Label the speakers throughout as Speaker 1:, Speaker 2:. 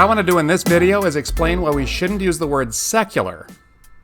Speaker 1: I want to do in this video is explain why we shouldn't use the word secular.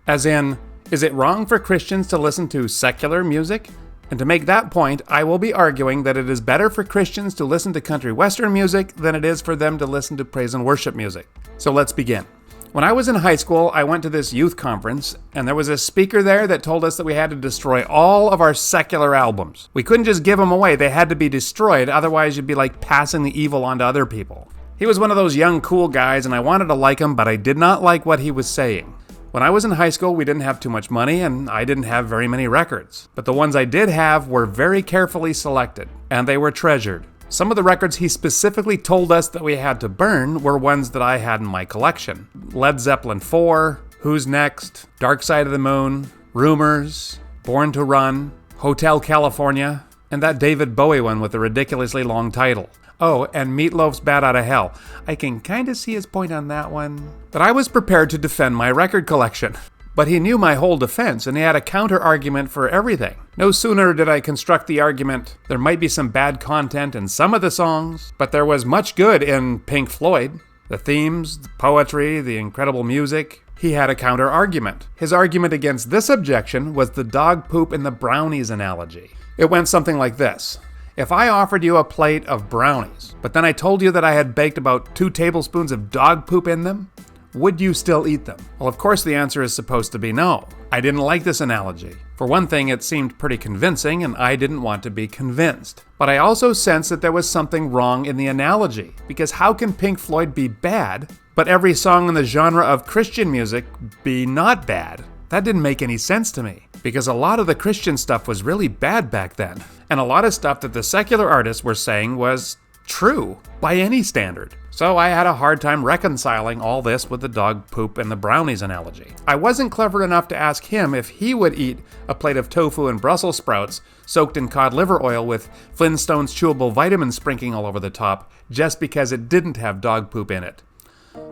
Speaker 1: As in, is it wrong for Christians to listen to secular music? And to make that point, I will be arguing that it is better for Christians to listen to country western music than it is for them to listen to praise and worship music. So let's begin. When I was in high school, I went to this youth conference, and there was a speaker there that told us that we had to destroy all of our secular albums. We couldn't just give them away, they had to be destroyed, otherwise you'd be like passing the evil on to other people. He was one of those young cool guys, and I wanted to like him, but I did not like what he was saying. When I was in high school, we didn't have too much money, and I didn't have very many records. But the ones I did have were very carefully selected, and they were treasured. Some of the records he specifically told us that we had to burn were ones that I had in my collection. Led Zeppelin 4, Who's Next, Dark Side of the Moon, Rumors, Born to Run, Hotel California, and that David Bowie one with a ridiculously long title. Oh, and Meatloaf's Bat Outta Hell. I can kind of see his point on that one. But I was prepared to defend my record collection. But he knew my whole defense, and he had a counter-argument for everything. No sooner did I construct the argument, there might be some bad content in some of the songs, but there was much good in Pink Floyd. The themes, the poetry, the incredible music. He had a counter-argument. His argument against this objection was the dog poop in the Brownies analogy. It went something like this. If I offered you a plate of brownies, but then I told you that I had baked about 2 tablespoons of dog poop in them, would you still eat them? Well, of course the answer is supposed to be no. I didn't like this analogy. For one thing, it seemed pretty convincing, and I didn't want to be convinced. But I also sensed that there was something wrong in the analogy, because how can Pink Floyd be bad, but every song in the genre of Christian music be not bad? That didn't make any sense to me, because a lot of the Christian stuff was really bad back then, and a lot of stuff that the secular artists were saying was true by any standard. So I had a hard time reconciling all this with the dog poop and the brownies analogy. I wasn't clever enough to ask him if he would eat a plate of tofu and Brussels sprouts soaked in cod liver oil with Flintstones chewable vitamins sprinkling all over the top just because it didn't have dog poop in it.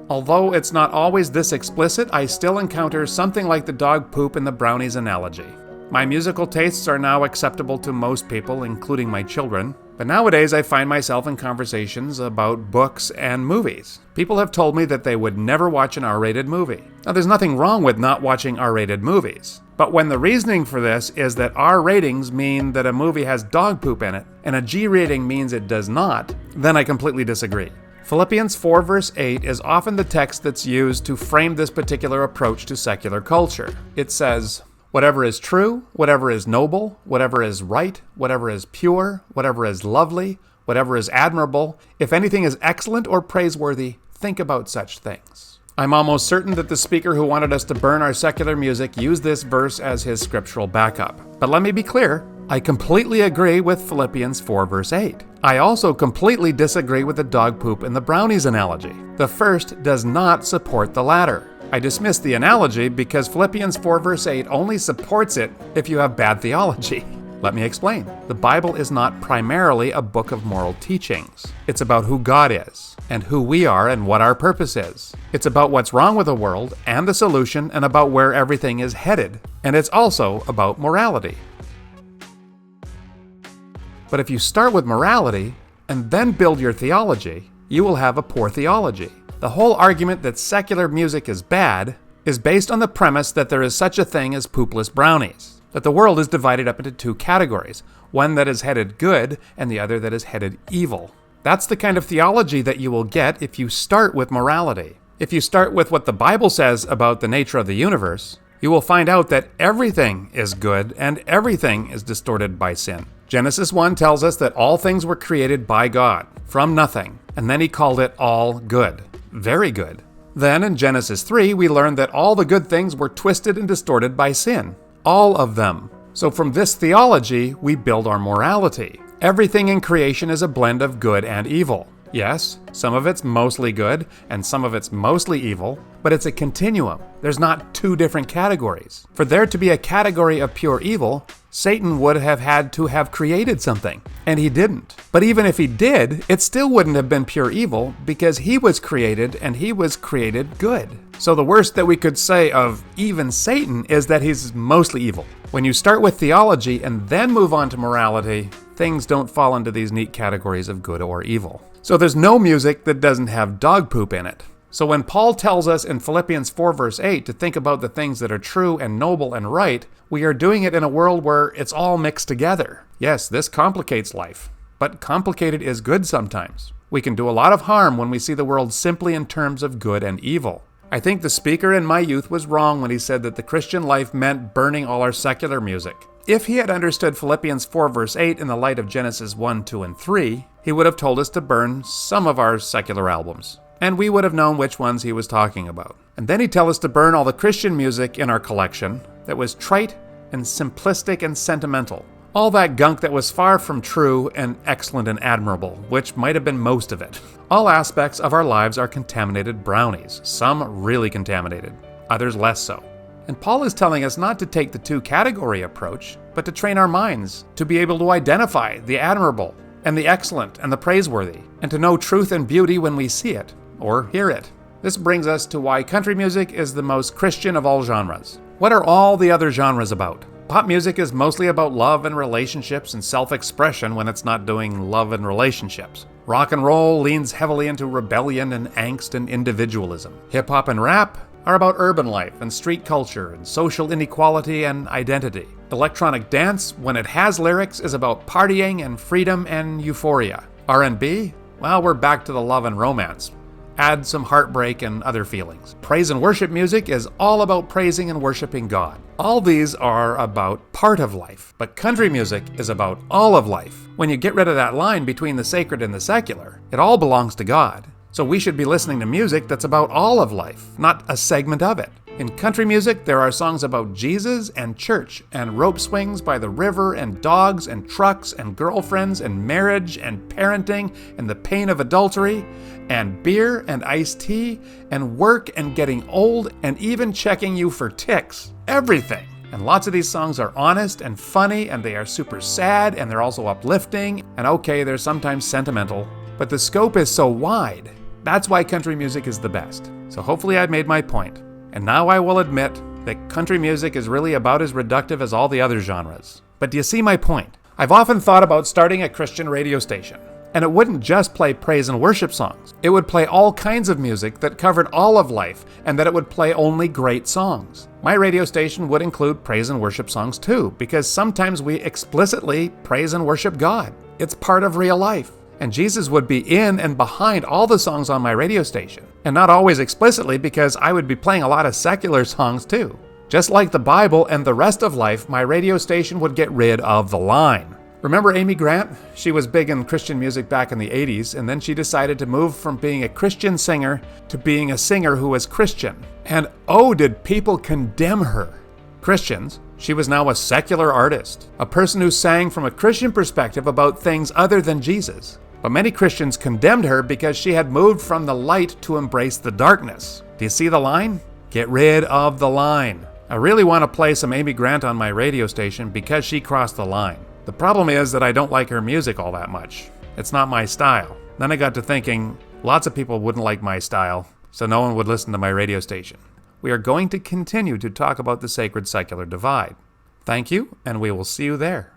Speaker 1: Although it's not always this explicit, I still encounter something like the dog poop in the brownies analogy. My musical tastes are now acceptable to most people, including my children, but nowadays I find myself in conversations about books and movies. People have told me that they would never watch an R-rated movie. Now, there's nothing wrong with not watching R-rated movies, but when the reasoning for this is that R ratings mean that a movie has dog poop in it, and a G rating means it does not, then I completely disagree. Philippians 4 verse 8 is often the text that's used to frame this particular approach to secular culture. It says, "Whatever is true, whatever is noble, whatever is right, whatever is pure, whatever is lovely, whatever is admirable, if anything is excellent or praiseworthy, think about such things." I'm almost certain that the speaker who wanted us to burn our secular music used this verse as his scriptural backup. But let me be clear, I completely agree with Philippians 4 verse 8. I also completely disagree with the dog poop and the brownies analogy. The first does not support the latter. I dismiss the analogy because Philippians 4 verse 8 only supports it if you have bad theology. Let me explain. The Bible is not primarily a book of moral teachings. It's about who God is, and who we are, and what our purpose is. It's about what's wrong with the world, and the solution, and about where everything is headed. And it's also about morality. But if you start with morality, and then build your theology, you will have a poor theology. The whole argument that secular music is bad is based on the premise that there is such a thing as poopless brownies, that the world is divided up into 2 categories, one that is headed good and the other that is headed evil. That's the kind of theology that you will get if you start with morality. If you start with what the Bible says about the nature of the universe, you will find out that everything is good and everything is distorted by sin. Genesis 1 tells us that all things were created by God, from nothing, and then he called it all good. Very good. Then in Genesis 3, we learn that all the good things were twisted and distorted by sin. All of them. So from this theology, we build our morality. Everything in creation is a blend of good and evil. Yes, some of it's mostly good, and some of it's mostly evil, but it's a continuum. There's not 2 different categories. For there to be a category of pure evil, Satan would have had to have created something, and he didn't. But even if he did, it still wouldn't have been pure evil, because he was created, and he was created good. So the worst that we could say of even Satan is that he's mostly evil. When you start with theology and then move on to morality, things don't fall into these neat categories of good or evil. So there's no music that doesn't have dog poop in it. So when Paul tells us in Philippians 4 verse 8 to think about the things that are true and noble and right, we are doing it in a world where it's all mixed together. Yes, this complicates life, but complicated is good sometimes. We can do a lot of harm when we see the world simply in terms of good and evil. I think the speaker in my youth was wrong when he said that the Christian life meant burning all our secular music. If he had understood Philippians 4 verse 8 in the light of Genesis 1, 2, and 3, he would have told us to burn some of our secular albums, and we would have known which ones he was talking about. And then he'd tell us to burn all the Christian music in our collection that was trite and simplistic and sentimental. All that gunk that was far from true and excellent and admirable, which might have been most of it. All aspects of our lives are contaminated brownies, some really contaminated, others less so. And Paul is telling us not to take the two-category approach, but to train our minds to be able to identify the admirable and the excellent and the praiseworthy, and to know truth and beauty when we see it or hear it. This brings us to why country music is the most Christian of all genres. What are all the other genres about? Pop music is mostly about love and relationships and self-expression when it's not doing love and relationships. Rock and roll leans heavily into rebellion and angst and individualism. Hip-hop and rap are about urban life and street culture and social inequality and identity. Electronic dance, when it has lyrics, is about partying and freedom and euphoria. R&B? Well, we're back to the love and romance. Add some heartbreak and other feelings. Praise and worship music is all about praising and worshiping God. All these are about part of life, but country music is about all of life. When you get rid of that line between the sacred and the secular, it all belongs to God. So we should be listening to music that's about all of life, not a segment of it. In country music, there are songs about Jesus and church and rope swings by the river and dogs and trucks and girlfriends and marriage and parenting and the pain of adultery and beer and iced tea and work and getting old and even checking you for ticks. Everything. And lots of these songs are honest and funny, and they are super sad, and they're also uplifting, and okay, they're sometimes sentimental. But the scope is so wide. That's why country music is the best. So hopefully I've made my point. And now I will admit that country music is really about as reductive as all the other genres. But do you see my point? I've often thought about starting a Christian radio station. And it wouldn't just play praise and worship songs. It would play all kinds of music that covered all of life, and that it would play only great songs. My radio station would include praise and worship songs too, because sometimes we explicitly praise and worship God. It's part of real life. And Jesus would be in and behind all the songs on my radio station. And not always explicitly, because I would be playing a lot of secular songs too. Just like the Bible and the rest of life, my radio station would get rid of the line. Remember Amy Grant? She was big in Christian music back in the 80s, and then she decided to move from being a Christian singer to being a singer who was Christian. And oh, did people condemn her. Christians. She was now a secular artist, a person who sang from a Christian perspective about things other than Jesus. But many Christians condemned her because she had moved from the light to embrace the darkness. Do you see the line? Get rid of the line. I really want to play some Amy Grant on my radio station because she crossed the line. The problem is that I don't like her music all that much. It's not my style. Then I got to thinking, lots of people wouldn't like my style, so no one would listen to my radio station. We are going to continue to talk about the sacred-secular divide. Thank you, and we will see you there.